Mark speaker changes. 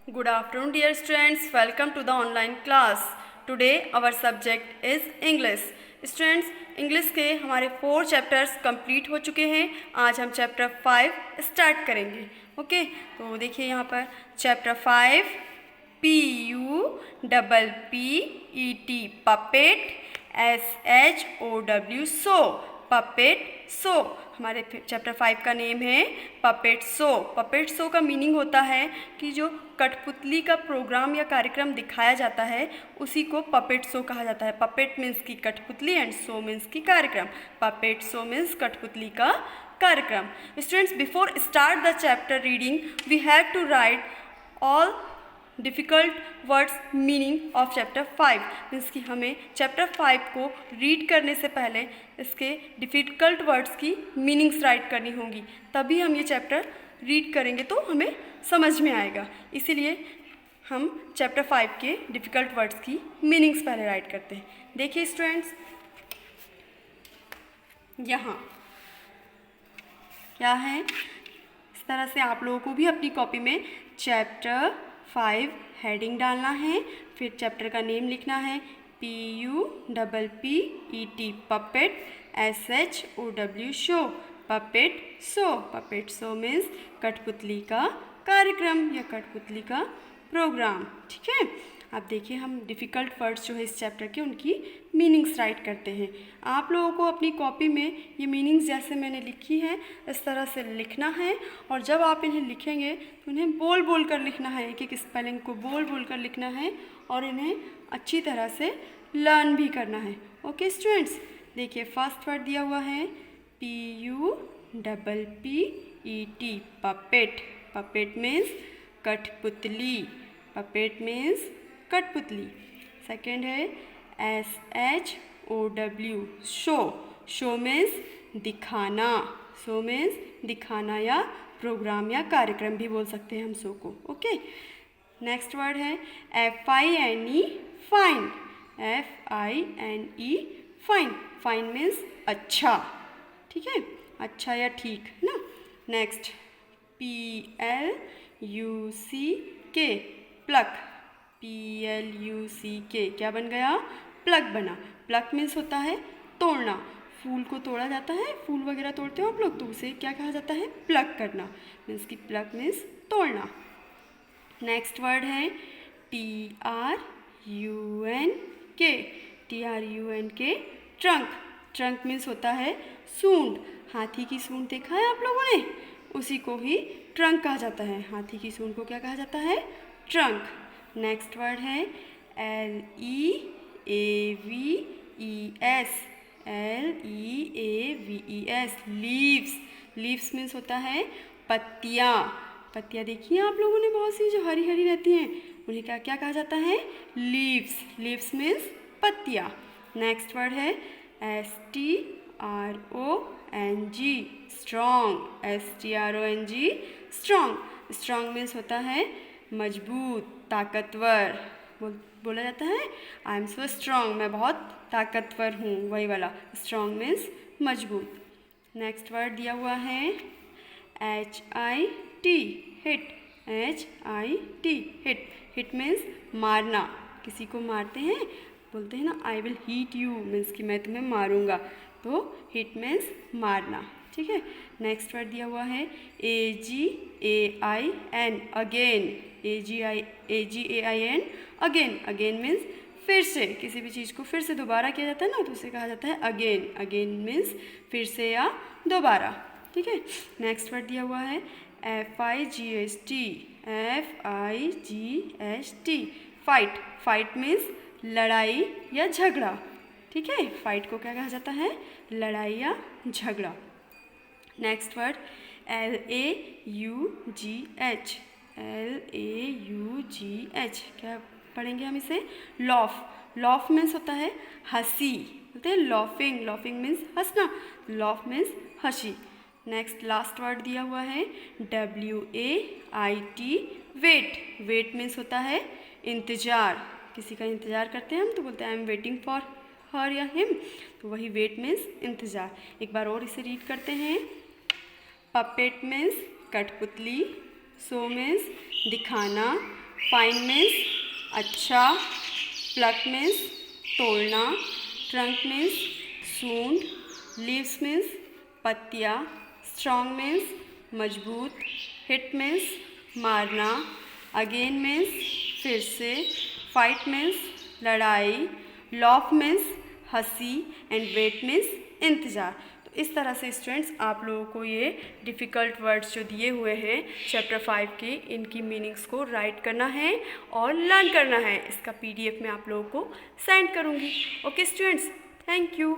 Speaker 1: Good afternoon, dear students. Welcome to the online class. Today our subject is English. Students, English के हमारे 4 chapters complete हो चुके हैं. आज हम चैप्टर 5 स्टार्ट करेंगे. ओके, तो देखिए यहाँ पर चैप्टर 5 PUPPET पपेट SHOW सो पपेट सो. हमारे चैप्टर 5 का नेम है पपेट शो. पपेट शो का मीनिंग होता है कि जो कठपुतली का प्रोग्राम या कार्यक्रम दिखाया जाता है उसी को पपेट शो कहा जाता है. पपेट मीन्स की कठपुतली एंड शो मीन्स की कार्यक्रम. पपेट शो मीन्स कठपुतली का कार्यक्रम. Students, before start the chapter reading we have to write all difficult words meaning of chapter 5. Means कि हमें चैप्टर 5 को रीड करने से पहले इसके डिफ़िकल्ट वर्ड्स की मीनिंग्स राइट करनी होंगी, तभी हम ये चैप्टर रीड करेंगे तो हमें समझ में आएगा. इसीलिए हम चैप्टर 5 के डिफ़िकल्ट वर्ड्स की मीनिंग्स पहले राइट करते हैं. देखिए स्टूडेंट्स, यहाँ क्या है, इस तरह से आप लोगों को भी अपनी कॉपी में चैप्टर 5 हेडिंग डालना है. फिर चैप्टर का नेम लिखना है PUPPET puppet SHOW show puppet show. Puppet show means कठपुतली का कार्यक्रम या कठपुतली का प्रोग्राम. ठीक है, अब देखिए हम डिफ़िकल्ट वर्ड्स जो है इस चैप्टर के उनकी मीनिंग्स राइट करते हैं. आप लोगों को अपनी कॉपी में ये मीनिंग्स जैसे मैंने लिखी है इस तरह से लिखना है, और जब आप इन्हें लिखेंगे तो इन्हें बोल बोल कर लिखना है. एक एक स्पेलिंग को बोल बोल कर लिखना है और इन्हें अच्छी तरह से लर्न भी करना है. ओके स्टूडेंट्स, देखिए फर्स्ट वर्ड दिया हुआ है PUPPET पपेट. पपेट मीन्स कठपुतली. पपेट मीन्स कठपुतली. सेकेंड है SHOW शो. शो मीन्स दिखाना. शो मीन्स दिखाना या प्रोग्राम या कार्यक्रम भी बोल सकते हैं हम शो को. ओके, नेक्स्ट वर्ड है FINE fine. FINE fine. Fine means अच्छा. ठीक है, अच्छा या ठीक ना. Next PLUCK plug. PLUCK क्या बन गया? प्लक बना. प्लक मीन्स होता है तोड़ना. फूल को तोड़ा जाता है, फूल वगैरह तोड़ते हो आप लोग, तो उसे क्या कहा जाता है? प्लक करना. मीन्स कि प्लक मीन्स तोड़ना. नेक्स्ट वर्ड है TRUNK ट्रंक. ट्रंक मीन्स होता है सूंड. हाथी की सूंड देखा है आप लोगों ने, उसी को ही ट्रंक कहा जाता है. हाथी की सूंड को क्या कहा जाता है? ट्रंक. नेक्स्ट वर्ड है LEAVES. LEAVES leaves. Leaves means होता है पत्तियाँ. पत्तियाँ देखी हैं आप लोगों ने बहुत सी जो हरी हरी रहती हैं, उन्हें क्या क्या कहा जाता है? लीव्स. लीव्स मीन्स पत्तियाँ. नेक्स्ट वर्ड है STRONG strong. STRONG strong. Strong means होता है मजबूत, ताकतवर. बोला जाता है आई एम सो स्ट्रॉन्ग, मैं बहुत ताकतवर हूँ, वही वाला. स्ट्रॉन्ग मीन्स मजबूत. नेक्स्ट वर्ड दिया हुआ है HIT hit. HIT hit. Hit means मारना. किसी को मारते हैं, बोलते हैं ना I will heat you, means कि मैं तुम्हें मारूंगा. तो हिट मीन्स मारना. ठीक है. नेक्स्ट वर्ड दिया हुआ है AGAIN again. AGAIN again. Again means फिर से. किसी भी चीज़ को फिर से दोबारा किया जाता है ना, तो उसे कहा जाता है अगेन. अगेन मीन्स फिर से या दोबारा. ठीक है. नेक्स्ट वर्ड दिया हुआ है FIGHT फाइट. फाइट मीन्स लड़ाई या झगड़ा. ठीक है, फाइट को क्या कहा जाता है? लड़ाई या झगड़ा. Next word LAUGH. LAUGH क्या पढ़ेंगे हम इसे? लॉफ. लॉफ मीन्स होता है हंसी. बोलते हैं लॉफिंग. लॉफिंग मीन्स हंसना. लॉफ मीन्स हंसी. नेक्स्ट लास्ट वर्ड दिया हुआ है WAIT वेट. वेट मीन्स होता है इंतज़ार. किसी का इंतज़ार करते हैं हम तो बोलते हैं I am waiting for her या हिम, तो वही वेट मीन्स इंतज़ार. एक बार और इसे रीड करते हैं. पपेट मीन्स कठपुतली. शो मीन्स दिखाना. फाइन मीन्स अच्छा, प्लक मीन्स तोड़ना, ट्रंक मीन्स सूंड, लीव्स मीन्स पत्तियाँ, स्ट्रॉन्ग मीन्स मजबूत, हिट मीन्स मारना, अगेन मीन्स फिर से, फाइट मीन्स लड़ाई, लॉफ मीन्स हंसी एंड वेट मीन्स इंतज़ार। तो इस तरह से स्टूडेंट्स आप लोगों को ये डिफ़िकल्ट वर्ड्स जो दिए हुए हैं चैप्टर 5 के, इनकी मीनिंग्स को राइट करना है और लर्न करना है। इसका PDF मैं आप लोगों को सेंड करूँगी। Okay students, thank you.